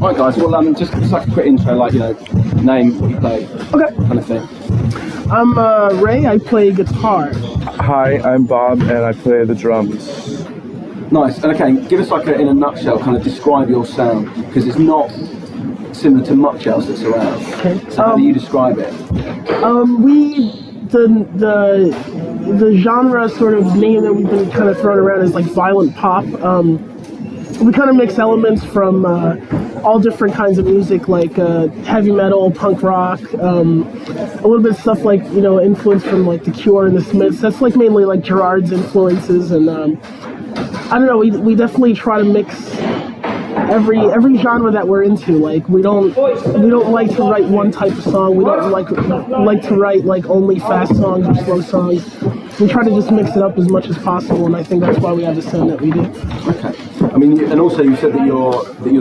Right, guys. Well, just like a quick intro, like name, what you play, okay, kind of thing. I'm Ray. I play guitar. Hi, I'm Bob, and I play the drums. Nice. And okay, give us like in a nutshell, kind of describe your sound, because it's not similar to much else that's around. Okay. So how do you describe it? The genre sort of name that we've been kind of throwing around is like violent pop. We kind of mix elements from all different kinds of music, like heavy metal, punk rock, a little bit of stuff like influence from like The Cure and the Smiths. That's like mainly like Gerard's influences, and I don't know. We definitely try to mix every genre that we're into. Like we don't like to write one type of song. We don't like to write like only fast songs or slow songs. We try to just mix it up as much as possible, and I think that's why we have the sound that we do. Okay. I mean, and also you said that you're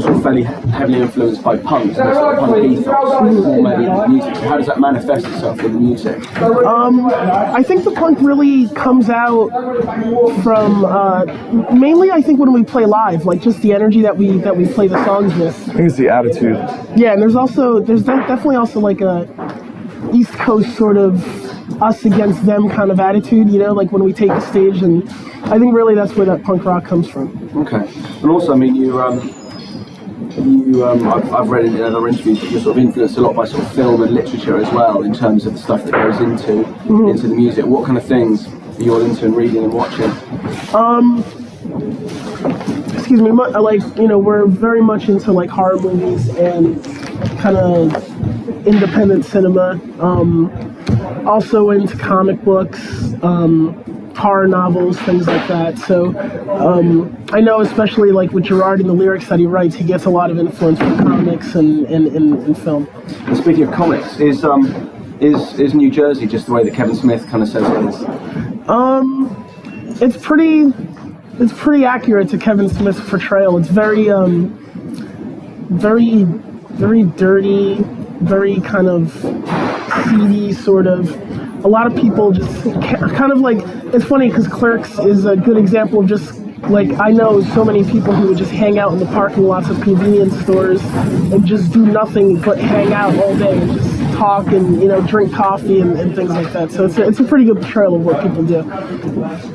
sort of fairly heavily influenced by punk, so sort of punk ethos, or maybe the music. So how does that manifest itself in the music? I think the punk really comes out from mainly, I think, when we play live, like just the energy that we play the songs with. I think it's the attitude. Yeah, and there's definitely also like a East Coast sort of us against them kind of attitude, like when we take the stage, and I think really that's where that punk rock comes from. Okay. And also, I mean, I've read in other interviews that you're sort of influenced a lot by sort of film and literature as well, in terms of the stuff that goes into the music. What kind of things are you all into and reading and watching? Excuse me, like, we're very much into like horror movies and kind of independent cinema. Also into comic books, horror novels, things like that. So I know, especially like with Gerard and the lyrics that he writes, he gets a lot of influence from comics and film. And speaking of comics, is New Jersey just the way that Kevin Smith kind of says it is? It's pretty accurate to Kevin Smith's portrayal. It's very very dirty, very kind of seedy sort of. A lot of people just kind of like, it's funny because Clerks is a good example of just like, I know so many people who would just hang out in the parking lots of convenience stores and just do nothing but hang out all day and just talk and drink coffee and things like that. So it's a pretty good portrayal of what people do.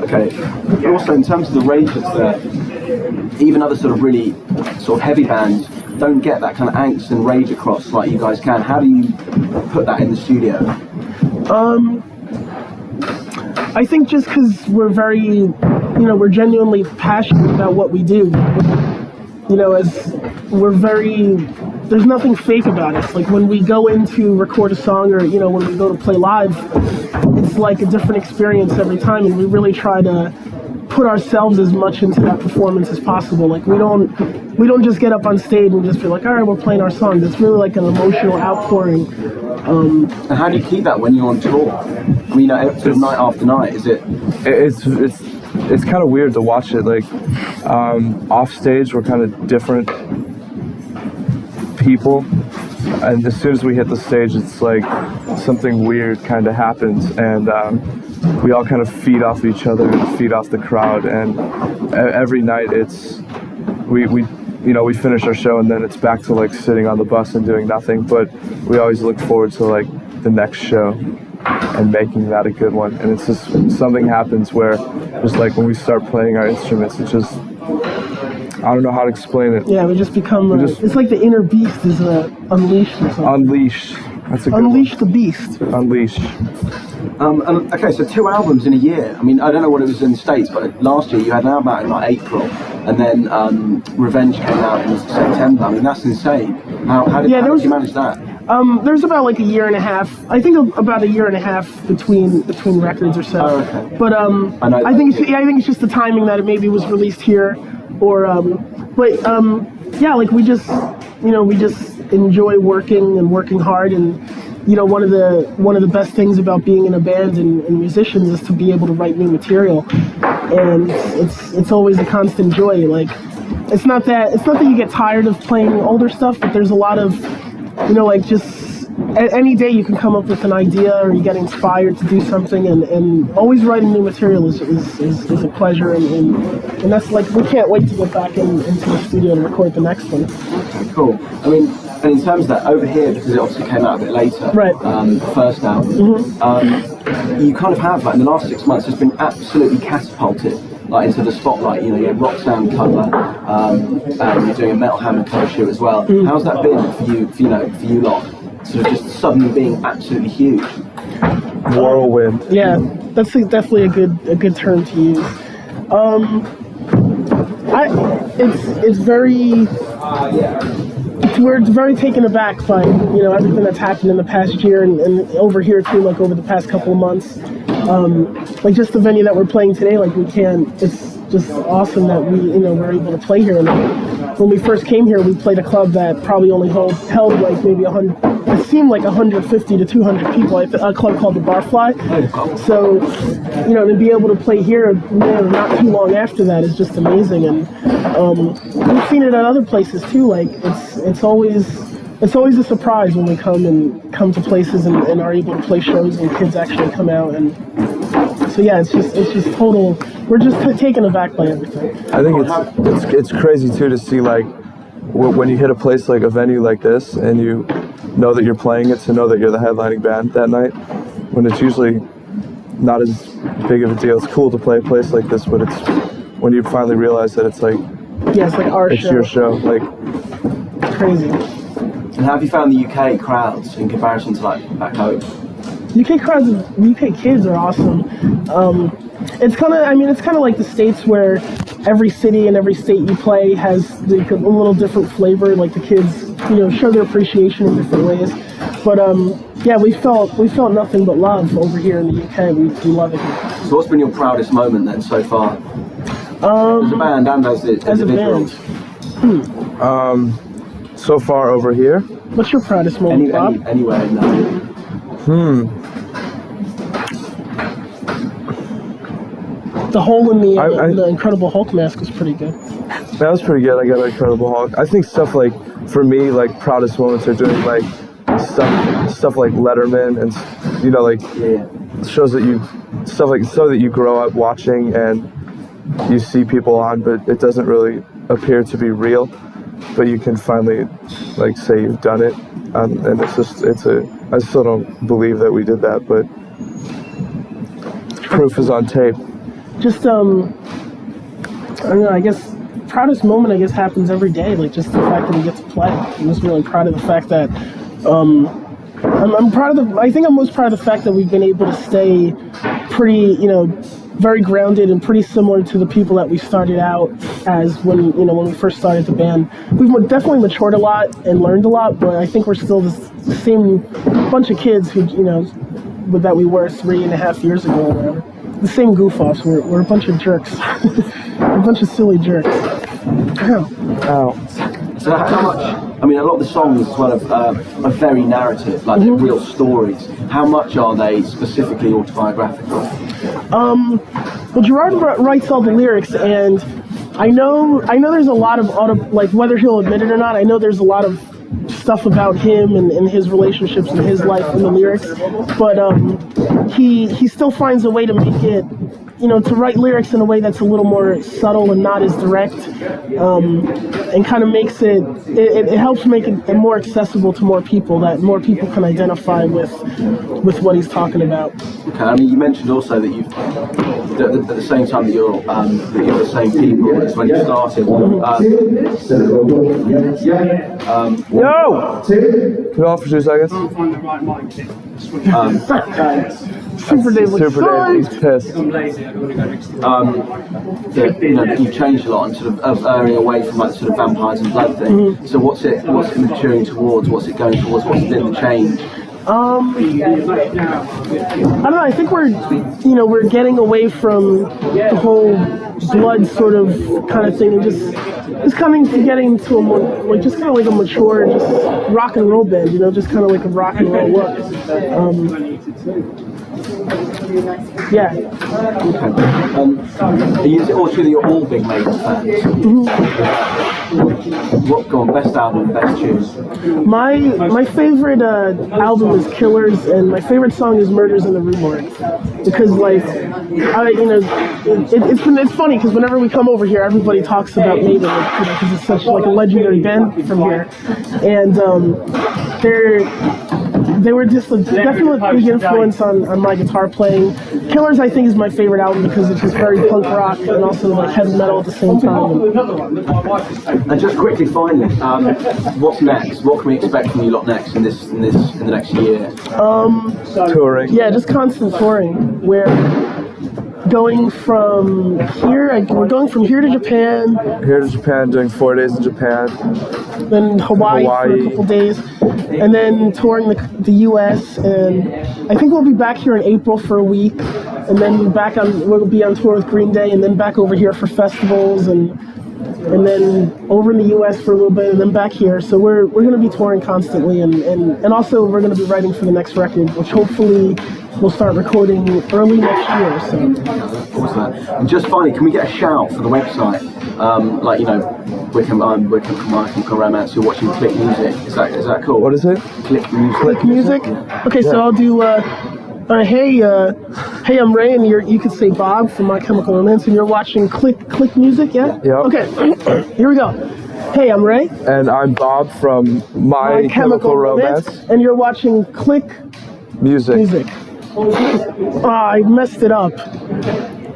Okay. But also in terms of the rage that's there, even other sort of really sort of heavy bands don't get that kind of angst and rage across like you guys can. How do you put that in the studio? I think just because we're very, we're genuinely passionate about what we do. As we're very, there's nothing fake about us. Like when we go in to record a song, or when we go to play live, it's like a different experience every time, and we really try to put ourselves as much into that performance as possible. Like we don't just get up on stage and just be like, all right, we're playing our song. It's really like an emotional outpouring. And how do you keep that when you're on tour? I mean, sort of night after night, is it? It's kind of weird to watch it. Like off stage, we're kind of different people, and as soon as we hit the stage, it's like something weird kind of happens, and we all kind of feed off each other and feed off the crowd. And every night, it's we finish our show and then it's back to like sitting on the bus and doing nothing, but we always look forward to like the next show and making that a good one. And it's just, something happens where just like when we start playing our instruments, it's just, I don't know how to explain it. Yeah, we just become, it's like the inner beast is unleashed or something. Unleash. That's a good Unleash one. the beast. Unleash. And okay, so 2 albums in a year. I mean, I don't know what it was in the States, but last year you had an album out in like April, and then Revenge came out in September. I mean, that's insane. How did you manage that? There's about like a year and a half. I think about a year and a half between records or so. Oh, okay. But I think it's just the timing that it maybe was released here, or yeah, like we just enjoy working hard, and one of the best things about being in a band and musicians is to be able to write new material, and it's always a constant joy. Like it's not that you get tired of playing older stuff, but there's a lot of like just any day you can come up with an idea or you get inspired to do something, and always writing new material is a pleasure, and and that's like we can't wait to get back into the studio and record the next one. Okay, cool. I mean, and in terms of that, over here, because it obviously came out a bit later, right? The first album, you kind of have, like, in the last 6 months, it's been absolutely catapulted, like, into the spotlight. You know, you have rock sound cover, and you're doing a Metal Hammer cover shoot as well. How's that been for you lot? Sort of just suddenly being absolutely huge. Whirlwind. Yeah, that's definitely a good term to use. It's very. We're very taken aback by everything that's happened in the past year and over here too, like over the past couple of months. Like just the venue that we're playing today, like it's just awesome that we're able to play here. And when we first came here, we played a club that probably only held like maybe 100. It seemed like 150 to 200 people. A club called the Barfly. So to be able to play here, not too long after that is just amazing. And we've seen it at other places too. Like it's always a surprise when we come to places and are able to play shows and kids actually come out. And so yeah, it's just total. We're just taken aback by everything. I think it's crazy too to see, like, when you hit a place like a venue like this and you know that you're playing it, to know that you're the headlining band that night, when it's usually not as big of a deal. It's cool to play a place like this, but it's when you finally realize that it's like, yeah, it's like it's your show. Like, it's crazy. And how have you found the UK crowds in comparison to, like, back home? UK crowds, UK kids are awesome. It's kind of like the States, where every city and every state you play has like a little different flavor. Like the kids, show their appreciation in different ways. But yeah, we felt nothing but love over here in the UK. We love it here. So what's been your proudest moment then so far? As a band and as individuals? So far over here. What's your proudest moment, Bob? Anywhere in that. The hole in the Incredible Hulk mask was pretty good. That was pretty good. I got an Incredible Hulk. I think stuff like, for me, like, proudest moments are doing like stuff like Letterman and like shows that you grow up watching and you see people on, but it doesn't really appear to be real. But you can finally, like, say you've done it, and I still don't believe that we did that, but proof is on tape. Just I don't know, I guess proudest moment happens every day, like just the fact that we get to play. I'm just really proud of the fact that I'm proud of I think I'm most proud of the fact that we've been able to stay pretty, very grounded and pretty similar to the people that we started out as when we first started the band. We've definitely matured a lot and learned a lot, but I think we're still the same bunch of kids who, that we were 3.5 years ago or whatever. The same goof-offs. We're a bunch of jerks. We're a bunch of silly jerks. Ow. So how much, a lot of the songs as well are very narrative, like they're real stories. How much are they specifically autobiographical? Well, Gerard writes all the lyrics, and I know there's a lot of like, whether he'll admit it or not, I know there's a lot of stuff about him and his relationships and his life in the lyrics, but he still finds a way to make it, to write lyrics in a way that's a little more subtle and not as direct, and kind of makes it helps make it more accessible to more people, that more people can identify with what he's talking about. Okay, you mentioned also that at the same time that you're the same people as when you started. Yo! Can you off for 2 seconds? Super Dave looks he's pissed. That you've changed a lot and sort of erring away from like sort of vampires and blood thing. So what's it maturing towards? What's it going towards? What's been the change? I don't know. I think we're getting away from the whole blood sort of kind of thing, and just getting to a more like just kind of like a mature, just rock and roll band. Just kind of like a rock and roll look. Yeah. Is it all true that you're all big Maiden fans? What, go on, best album, best tune? My favorite album is Killers, and my favorite song is Murders in the Rue Morgue, because like it's funny because whenever we come over here, everybody talks about Maiden, because it's such like a legendary band from here, and they were just definitely a big influence on my guitar playing. Killers, I think, is my favorite album because it's just very punk rock and also like heavy metal at the same time. And just quickly, finally, what's next? What can we expect from you lot next in the next year? Touring. Yeah, just constant touring. We're going from here. We're going from here to Japan, Here to Japan, doing 4 days in Japan. then Hawaii for a couple days, and then touring the U.S. And I think we'll be back here in April for a week, and then we'll be on tour with Green Day, and then back over here for festivals, and then over in the U.S. for a little bit, and then back here. So we're going to be touring constantly, and also we're going to be writing for the next record, which hopefully we'll start recording early next year. So. And just finally, can we get a shout for the website? Wickham Romance. You're watching Click Music. Is that cool? What is it? Click Music. Click Music. Okay, so I'll do. Hey, I'm Ray, and you could say Bob from My Chemical Romance, and you're watching Click Music, yeah? Yeah. Okay, here we go. Hey, I'm Ray. And I'm Bob from My Chemical Romance. And you're watching Click Music. Oh, I messed it up.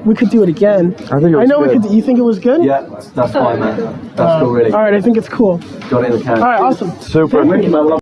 We could do it again. I think it was good. We could. You think it was good? Yeah, that's fine, man. That's cool, really. All right, I think it's cool. Got it in the can. All right, awesome. Super. Thank you, man.